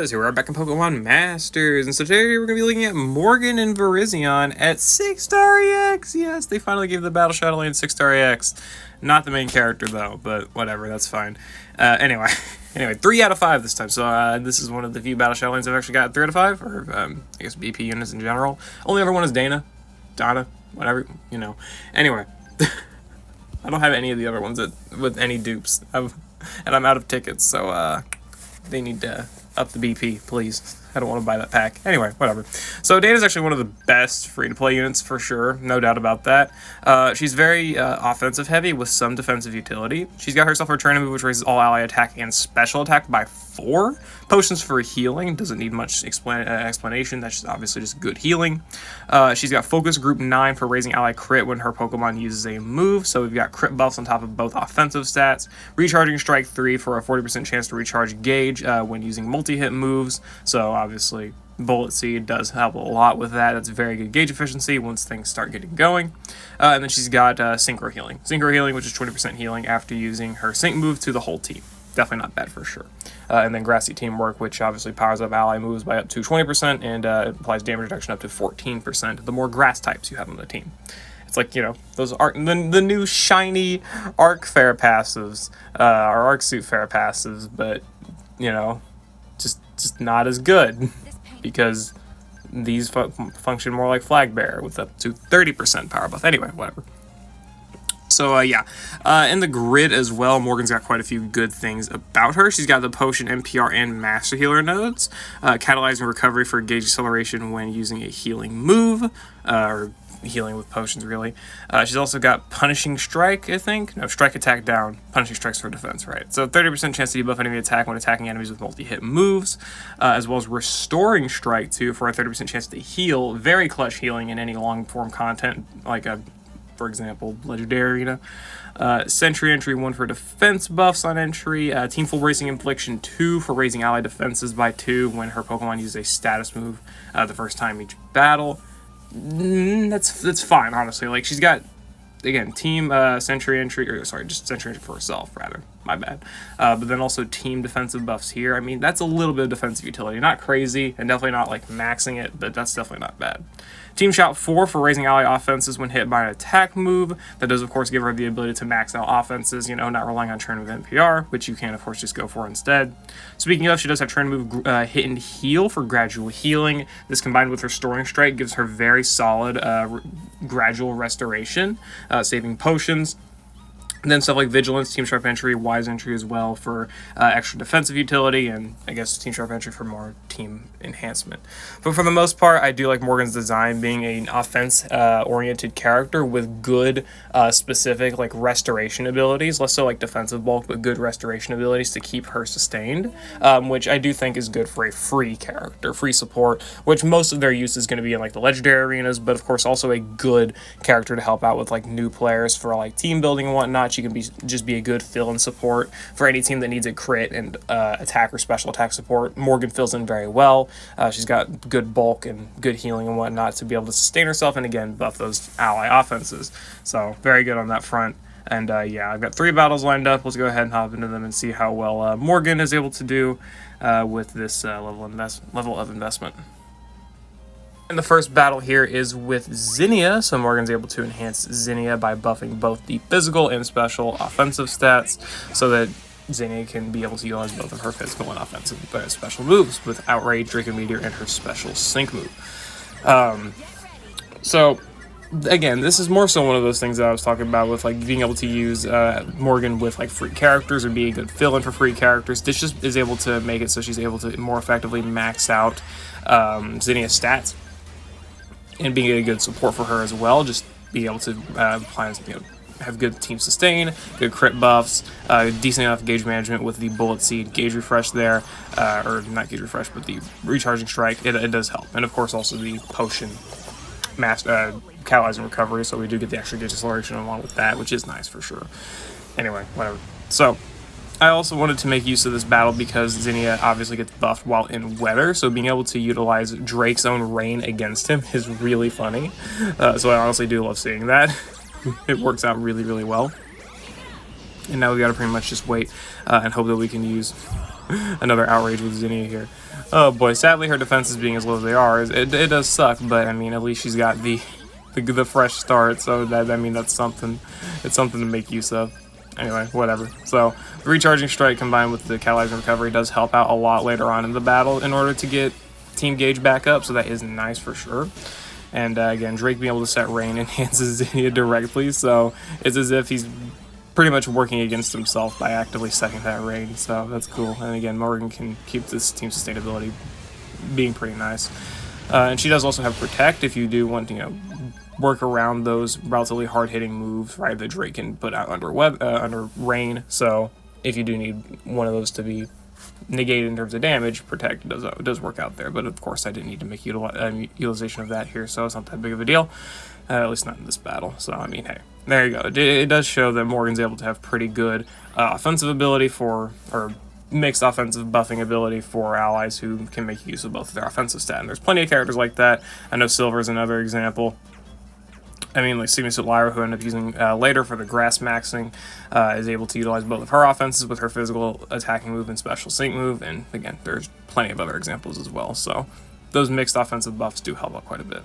guys, here we are back in Pokemon Masters, and so today we're going to be looking at Morgan and Virizion at 6-star EX. Yes, they finally gave the Battle CHATELAINE 6-star EX. Not the main character though, but whatever, that's fine. Anyway, 3 out of 5 this time, so this is one of the few Battle CHATELAINEs I've actually got 3 out of 5, or I guess BP units in general. Only other one is Dana, whatever, you know. Anyway, I don't have any of the other ones with any dupes, and I'm out of tickets, so they need to up the BP, please. I don't want to buy that pack. Anyway, whatever. So Dana's actually one of the best free-to-play units for sure, no doubt about that. She's very offensive heavy with some defensive utility. She's got herself her trainer move, which raises all ally attack and special attack by 4. Potions for healing, doesn't need much explanation, that's just obviously just good healing. She's got focus group 9 for raising ally crit when her Pokemon uses a move, so we've got crit buffs on top of both offensive stats. Recharging strike 3 for a 40% chance to recharge gauge when using multi-hit moves, so obviously Bullet Seed does help a lot with that. That's very good gauge efficiency once things start getting going. And then she's got Synchro Healing. Synchro Healing, which is 20% healing after using her Sync move to the whole team. Definitely not bad for sure. And then Grassy Teamwork, which obviously powers up ally moves by up to 20% and applies damage reduction up to 14% the more grass types you have on the team. It's like, you know, those are the new shiny Arc Fair passives, or Arc Suit Fair passives, but, you know, just not as good because these function more like Flag Bearer with up to 30% power buff. Anyway, whatever. So, in the grid as well, Morgan's got quite a few good things about her. She's got the Potion, NPR, and Master Healer nodes, catalyzing recovery for gauge acceleration when using a healing move, or healing with potions, really. She's also got Punishing Strike, I think. No, Strike Attack down, Punishing Strikes for defense, right? So 30% chance to debuff enemy attack when attacking enemies with multi-hit moves, as well as Restoring Strike, too, for a 30% chance to heal. Very clutch healing in any long-form content, like for example, Legendary Arena. Sentry Entry 1 for defense buffs on entry. Team Full Bracing Infliction 2 for raising ally defenses by 2 when her Pokemon uses a status move the first time each battle. That's fine, honestly. Like, she's got, again, Team Sentry Entry, or sorry, just Sentry Entry for herself, rather. My bad. But then also team defensive buffs here. I mean, that's a little bit of defensive utility. Not crazy, and definitely not, like, maxing it, but that's definitely not bad. Team Shout 4 for raising ally offenses when hit by an attack move. That does, of course, give her the ability to max out offenses, you know, not relying on turn with NPR, which you can, of course, just go for instead. Speaking of, she does have turn move Hit and Heal for gradual healing. This combined with her Restoring Strike gives her very solid gradual restoration, saving potions. And then stuff like Vigilance, Team Sharp Entry, Wise Entry as well for extra defensive utility, and I guess Team Sharp Entry for more team enhancement. But for the most part, I do like Morgan's design being an offense-oriented character with good specific like restoration abilities, less so like defensive bulk, but good restoration abilities to keep her sustained, which I do think is good for a free character, free support, which most of their use is going to be in like the legendary arenas, but of course also a good character to help out with like new players for like team building and whatnot. She can just be a good fill-in support for any team that needs a crit and attack or special attack support. Morgan fills in very well. She's got good bulk and good healing and whatnot to be able to sustain herself and, again, buff those ally offenses. So, very good on that front. And, I've got 3 battles lined up. Let's go ahead and hop into them and see how well Morgan is able to do with this level of investment. And the first battle here is with Zinnia, so Morgan's able to enhance Zinnia by buffing both the physical and special offensive stats, so that Zinnia can be able to utilize both of her physical and offensive special moves with Outrage, Draco Meteor, and her special Sync move. So, again, this is more so one of those things that I was talking about with like being able to use Morgan with like free characters or be a good fill-in for free characters. This just is able to make it so she's able to more effectively max out Zinnia's stats. And being a good support for her as well, just being able to have good team sustain, good crit buffs, decent enough gauge management with the Bullet Seed gauge refresh there, or not gauge refresh, but the recharging strike, it does help. And of course also the Potion catalyzing recovery, so we do get the extra gauge acceleration along with that, which is nice for sure. Anyway, whatever. So, I also wanted to make use of this battle because Zinnia obviously gets buffed while in weather, so being able to utilize Drake's own rain against him is really funny. So I honestly do love seeing that. It works out really, really well. And now we gotta pretty much just wait and hope that we can use Another outrage with Zinnia here. Oh boy, sadly her defenses being as low as they are, it does suck, but I mean, at least she's got the fresh start, so that, I mean, that's something. It's something to make use of. Anyway, whatever. So, the Recharging Strike combined with the Catalyzing Recovery does help out a lot later on in the battle in order to get Team Gauge back up, so that is nice for sure. And again, Drake being able to set rain enhances Zinnia directly, so it's as if he's pretty much working against himself by actively setting that rain, so that's cool. And again, Morgan can keep this team sustainability being pretty nice. And she does also have Protect if you do want to, you know, work around those relatively hard-hitting moves, right, that Drake can put out under rain. So if you do need one of those to be negated in terms of damage, Protect does work out there. But of course, I didn't need to make utilization of that here, so it's not that big of a deal. At least not in this battle. So I mean, hey, there you go. It does show that Morgan's able to have pretty good offensive ability or mixed offensive buffing ability for allies who can make use of both of their offensive stat. And there's plenty of characters like that. I know Silver's another example. I mean, like Sigma-Suit Lyra, who I end up using later for the grass maxing, is able to utilize both of her offenses with her physical attacking move and special sync move. And again, there's plenty of other examples as well. So those mixed offensive buffs do help out quite a bit.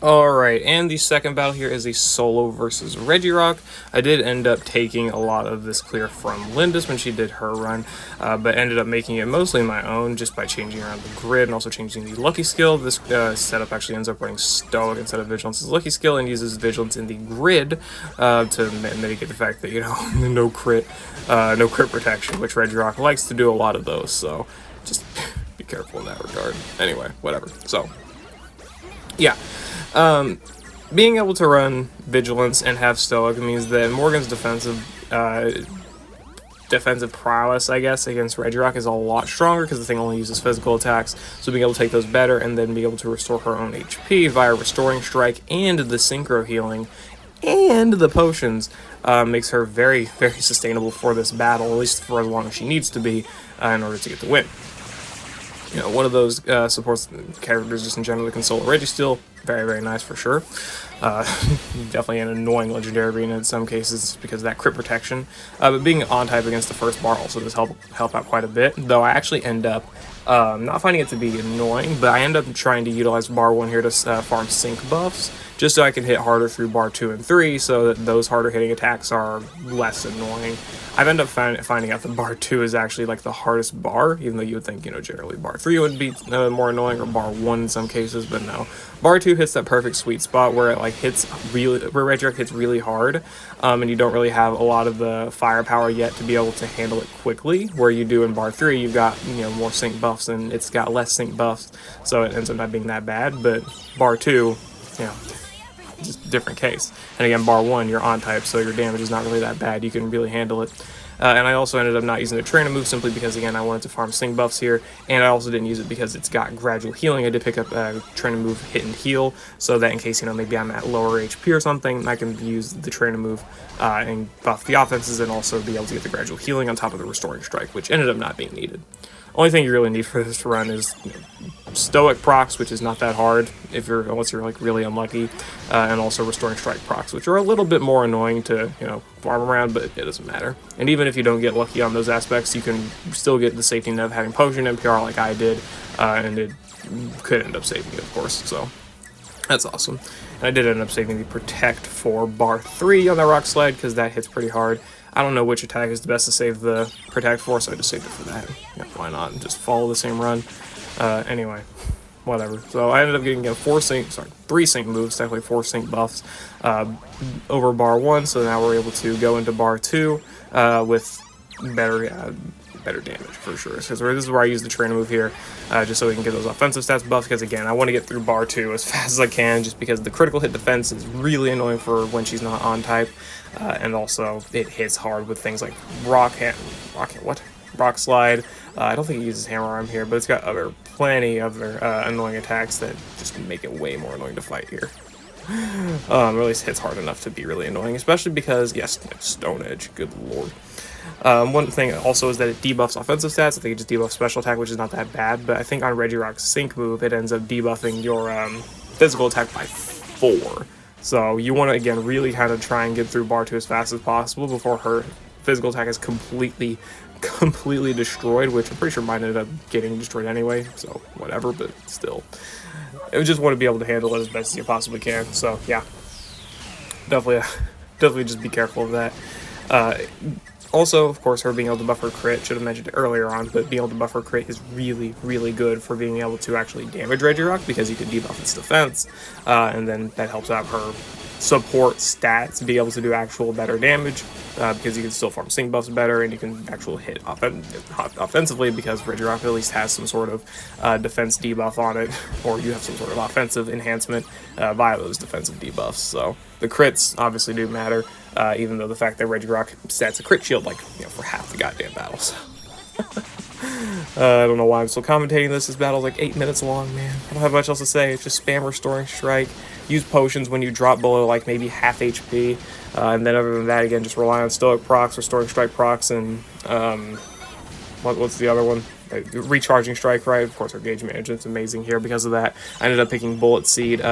Alright, and the second battle here is a solo versus Regirock. I did end up taking a lot of this clear from Lindis when she did her run, but ended up making it mostly my own just by changing around the grid and also changing the lucky skill. This setup actually ends up running Stoic instead of Vigilance as lucky skill and uses Vigilance in the grid to mitigate the fact that, you know, no crit protection, which Regirock likes to do a lot of those, so just be careful in that regard. Anyway, whatever. So, yeah. Being able to run Vigilance and have Stoic means that Morgan's defensive prowess, I guess, against Regirock is a lot stronger because the thing only uses physical attacks, so being able to take those better and then be able to restore her own HP via Restoring Strike and the Synchro Healing and the potions makes her very, very sustainable for this battle, at least for as long as she needs to be in order to get the win. You know, one of those supports characters just in general that can solo Registeel. Very, very nice for sure. Definitely an annoying legendary arena in some cases because of that crit protection. But being on type against the first bar also does help out quite a bit. Though I actually end up not finding it to be annoying, but I end up trying to utilize bar 1 here to farm sync buffs, just so I can hit harder through bar 2 and 3, so that those harder hitting attacks are less annoying. I've ended up finding out that bar 2 is actually like the hardest bar, even though you would think, you know, generally bar 3 would be more annoying, or bar 1 in some cases, but no. Bar 2 hits that perfect sweet spot where it like where Regirock hits really hard, and you don't really have a lot of the firepower yet to be able to handle it quickly, where you do in bar 3, you've got, you know, more sync buffs and it's got less sync buffs, so it ends up not being that bad. But bar 2, you know, just different case. And again, bar 1, you're on type, so your damage is not really that bad. You can really handle it. And I also ended up not using the trainer move simply because, again, I wanted to farm sync buffs here, and I also didn't use it because it's got gradual healing. I did pick up a trainer move hit and heal, so that in case, you know, maybe I'm at lower HP or something, I can use the trainer move and buff the offenses and also be able to get the gradual healing on top of the restoring strike, which ended up not being needed. Only thing you really need for this to run is, you know, Stoic procs, which is not that hard unless you're like really unlucky, and also Restoring Strike procs, which are a little bit more annoying to, you know, farm around, but it doesn't matter. And even if you don't get lucky on those aspects, you can still get the safety net of having Potion NPR like I did, and it could end up saving you, of course, so that's awesome. And I did end up saving the Protect for bar 3 on that Rock Slide, because that hits pretty hard. I don't know which attack is the best to save the Protect for, so I just saved it for that. Yeah, why not? Just follow the same run. Anyway, whatever. So I ended up getting 3 sync moves, technically 4 sync buffs over bar 1. So now we're able to go into bar 2 with better damage for sure. Because this is where I use the trainer move here, just so we can get those offensive stats buffed. Because again, I want to get through bar 2 as fast as I can, just because the critical hit defense is really annoying for when she's not on type, and also it hits hard with things like Rock Slide. I don't think it uses Hammer Arm here, but it's got plenty other annoying attacks that just make it way more annoying to fight here. Or at least hits hard enough to be really annoying, especially because, yes, Stone Edge, good lord. One thing also is that it debuffs offensive stats. I think it just debuffs special attack, which is not that bad, but I think on Regirock's sync move, it ends up debuffing your physical attack by 4. So you want to, again, really kind of try and get through bar 2 as fast as possible before her physical attack is completely completely destroyed, which I'm pretty sure mine ended up getting destroyed anyway, so whatever, but still. I just want to be able to handle it as best as you possibly can, so yeah. Definitely just be careful of that. Also, of course, her being able to buff her crit, should have mentioned it earlier on, but being able to buff her crit is really, really good for being able to actually damage Regirock, because you can debuff its defense, and then that helps out her support stats to be able to do actual better damage, because you can still farm sync buffs better, and you can actually hit offensively, because Regirock at least has some sort of defense debuff on it, or you have some sort of offensive enhancement via those defensive debuffs. So the crits obviously do matter, even though the fact that Regirock sets a crit shield like for half the goddamn battles. I don't know why I'm still commentating this. This battle's like 8 minutes long, man. I don't have much else to say. It's just spam Restoring Strike. Use potions when you drop below like maybe half HP. And then other than that, again, just rely on Stoic procs, Restoring Strike procs, and what's the other one? Recharging Strike, right? Of course, our gauge management's amazing here because of that. I ended up picking Bullet Seed,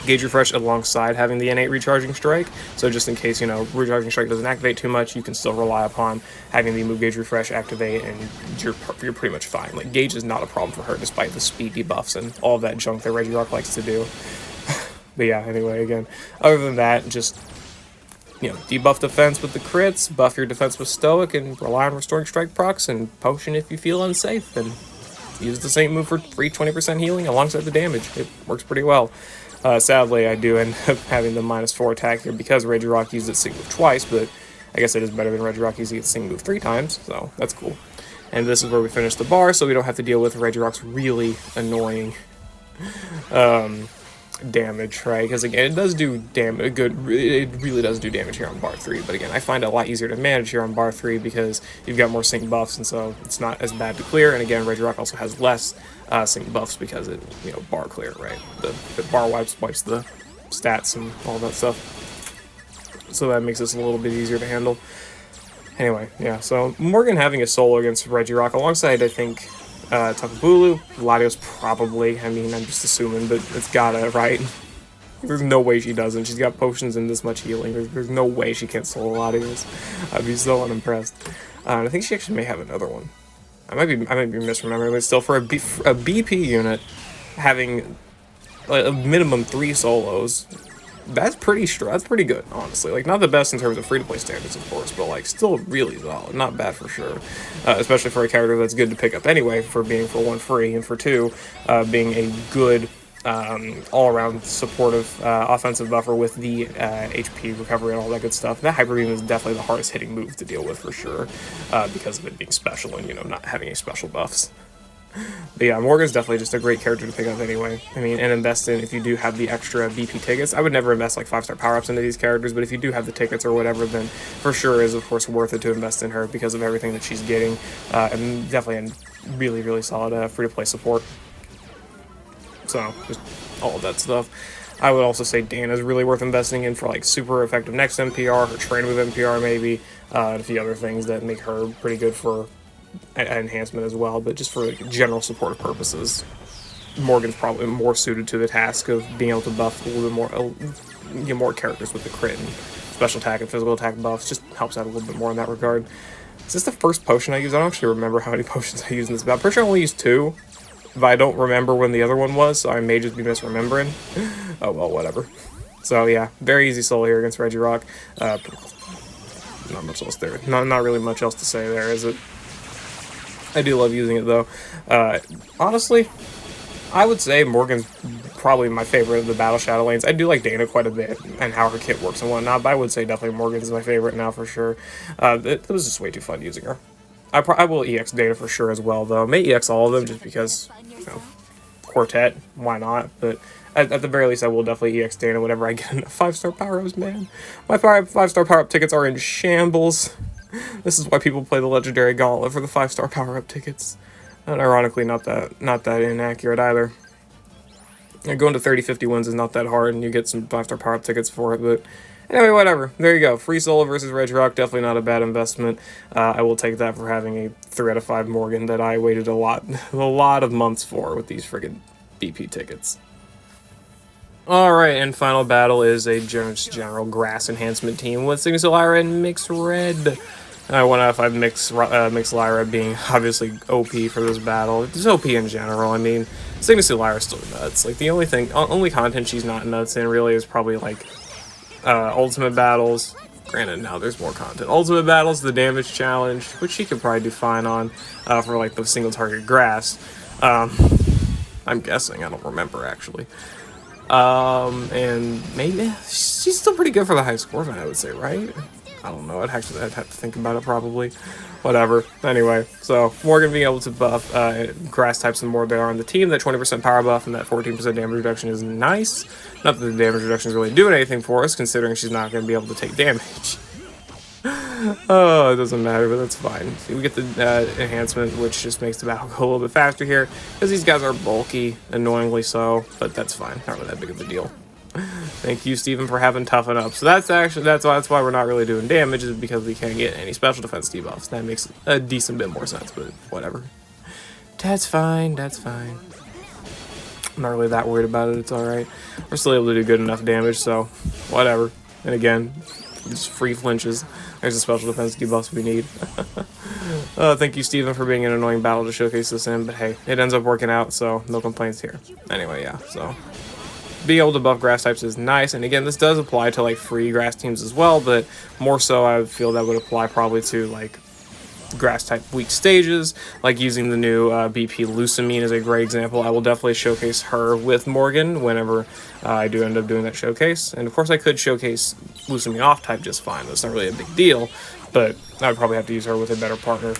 Gauge Refresh alongside having the innate Recharging Strike, so just in case, Recharging Strike doesn't activate too much, you can still rely upon having the move Gauge Refresh activate, and you're pretty much fine. Like, Gauge is not a problem for her, despite the speed debuffs and all that junk that Regirock likes to do. But yeah, anyway, again, other than that, just, debuff defense with the crits, buff your defense with Stoic, and rely on Restoring Strike procs, and Potion if you feel unsafe, and use the same move for free 20% healing alongside the damage. It works pretty well. Sadly, I do end up having the -4 attack here because Regirock used its Sync move twice, but I guess it is better than Regirock using its Sync move 3 times, so that's cool. And this is where we finish the bar, so we don't have to deal with Regirock's really annoying damage, right? Because again, it does do damage. It really does do damage here on bar 3. But again, I find it a lot easier to manage here on bar 3 because you've got more sync buffs, and so it's not as bad to clear. And again, Regirock also has less sync buffs because it, bar clear, right? The bar wipes the stats and all that stuff. So that makes this a little bit easier to handle. Anyway, yeah. So Morgan having a solo against Regirock alongside, I think, Takabulu, Latios probably, I mean, I'm just assuming, but it's gotta, right? There's no way she doesn't. She's got potions and this much healing. There's no way she can't solo Latios. I'd be so unimpressed. I think she actually may have another one. I might be misremembering, but still, for a BP unit, having a minimum 3 solos, that's pretty good, honestly. Like, not the best in terms of free-to-play standards, of course, but, like, still really solid. Not bad for sure. Especially for a character that's good to pick up anyway, for being, for 1, free, and for 2, being a good all-around supportive offensive buffer with the HP recovery and all that good stuff. That Hyper Beam is definitely the hardest hitting move to deal with for sure, because of it being special and, not having any special buffs. But yeah, Morgan's definitely just a great character to pick up anyway. I mean, and invest in if you do have the extra BP tickets. I would never invest like 5-star power-ups into these characters, but if you do have the tickets or whatever, then for sure is, of course, worth it to invest in her because of everything that she's getting. And definitely a really, really solid free-to-play support. So, just all of that stuff. I would also say Dana's really worth investing in for like super effective next NPR, her train with NPR maybe, and a few other things that make her pretty good for enhancement as well, but just for general supportive purposes, Morgan's probably more suited to the task of being able to buff a little bit more, more characters with the crit and special attack and physical attack buffs. Just helps out a little bit more in that regard. Is this the first potion I used? I don't actually remember how many potions I used in this battle. I'm pretty sure I only used 2, but I don't remember when the other one was, so I may just be misremembering. Oh well, whatever. So yeah, very easy solo here against Regirock. Not much else there. Not really much else to say there, is it? I do love using it, though. Honestly, I would say Morgan's probably my favorite of the Battle Shadow lanes. I do like Dana quite a bit, and how her kit works and whatnot, but I would say definitely Morgan's my favorite now for sure. It was just way too fun using her. I will EX Dana for sure as well, though. I may EX all of them just because, quartet, why not? But at the very least, I will definitely EX Dana whenever I get enough 5-star power-ups, man. My 5-star power-up tickets are in shambles. This is why people play the Legendary Gauntlet for the 5-star power-up tickets. And ironically, not that inaccurate either. Going to 30-50 wins is not that hard, and you get some 5-star power-up tickets for it, but anyway, whatever. There you go. Free solo versus Regirock, definitely not a bad investment. I will take that for having a 3 out of 5 Morgan that I waited a lot of months for with these friggin' BP tickets. Alright, and final battle is a general grass enhancement team with Signature Lyra and Mixed Red. I went off. I'd mix Lyra being obviously OP for this battle. Just OP in general. I mean, Signacy Lyra's still nuts. Like the only content she's not nuts in really is probably like ultimate battles. Granted, now there's more content. Ultimate battles, the damage challenge, which she could probably do fine on for like the single target grass. I'm guessing. I don't remember actually. And maybe she's still pretty good for the high score event, I would say, right? I don't know. I'd have to think about it probably. Whatever. Anyway, so Morgan being able to buff grass types and more there on the team. That 20% power buff and that 14% damage reduction is nice. Not that the damage reduction is really doing anything for us, considering she's not going to be able to take damage. Oh, it doesn't matter, but that's fine. So we get the enhancement, which just makes the battle go a little bit faster here, because these guys are bulky, annoyingly so, but that's fine. Not really that big of a deal. Thank you, Steven, for having toughen up. So that's why we're not really doing damage, is because we can't get any special defense debuffs. That makes a decent bit more sense, but whatever. That's fine, that's fine. I'm not really that worried about it, it's alright. We're still able to do good enough damage, so whatever. And again, just free flinches. There's the special defense debuffs we need. Thank you, Steven, for being an annoying battle to showcase this in, but hey, it ends up working out, so no complaints here. Anyway, yeah, so being able to buff grass types is nice, and again, this does apply to like free grass teams as well, but more so I feel that would apply probably to like grass type weak stages, like using the new BP Lucamine is a great example. I will definitely showcase her with Morgan whenever I do end up doing that showcase, and of course I could showcase Lucamine off type just fine. That's not really a big deal, but I would probably have to use her with a better partner.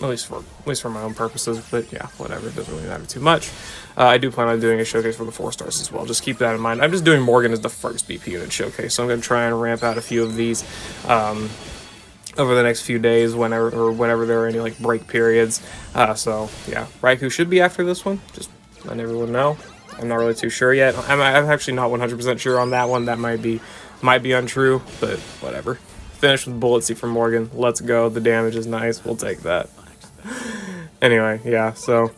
At least for my own purposes, but yeah, whatever, it doesn't really matter too much. I do plan on doing a showcase for the 4 stars as well, just keep that in mind. I'm just doing Morgan as the first BP unit showcase, so I'm going to try and ramp out a few of these over the next few days, whenever there are any like break periods. So yeah, Raikou should be after this one, just letting everyone know. I'm not really too sure yet. I'm actually not 100% sure on that one. That might be untrue, but whatever. Finish with Bullet Seed from Morgan. Let's go. The damage is nice. We'll take that. Anyway, yeah, so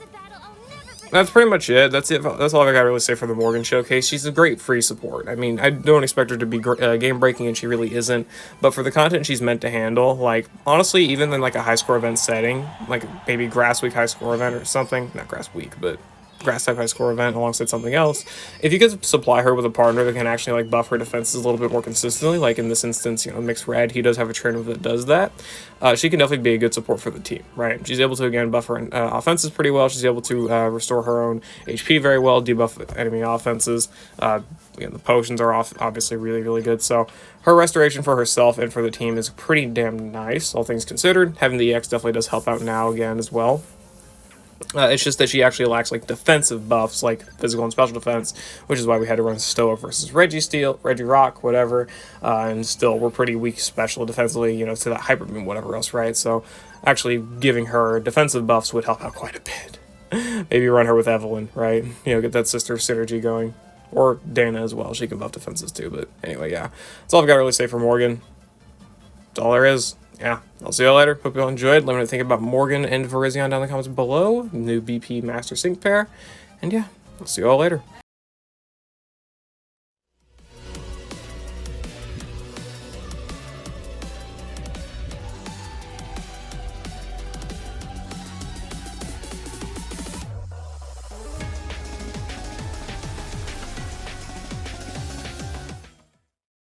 that's pretty much it. That's it. That's all I gotta really say for the Morgan showcase. She's a great free support. I mean, I don't expect her to be game breaking, and she really isn't. But for the content she's meant to handle, like honestly, even in like a high score event setting, like maybe Grass Week high score event or something, not Grass Week, but grass type high score event alongside something else, if you could supply her with a partner that can actually like buff her defenses a little bit more consistently, like in this instance, you know, Mixed Red, he does have a trainer that does that, she can definitely be a good support for the team, right? She's able to again buff her offenses pretty well. She's able to restore her own HP very well, debuff enemy offenses. Again, the potions are obviously really good, so her restoration for herself and for the team is pretty damn nice, all things considered. Having the EX definitely does help out now again as well. It's just that she actually lacks like defensive buffs, like physical and special defense, which is why we had to run Stoic versus Regirock, whatever, and still we're pretty weak special defensively, you know, to that Hyper Beam, whatever else, right? So actually giving her defensive buffs would help out quite a bit. Maybe run her with Evelyn, right? You know, get that sister synergy going. Or Dana as well, she can buff defenses too, but anyway, yeah. That's all I've got to really say for Morgan. That's all there is. Yeah, I'll see you all later. Hope you all enjoyed. Let me know what you think about Morgan and Virizion down in the comments below. New BP Master Sync pair. And yeah, I'll see you all later.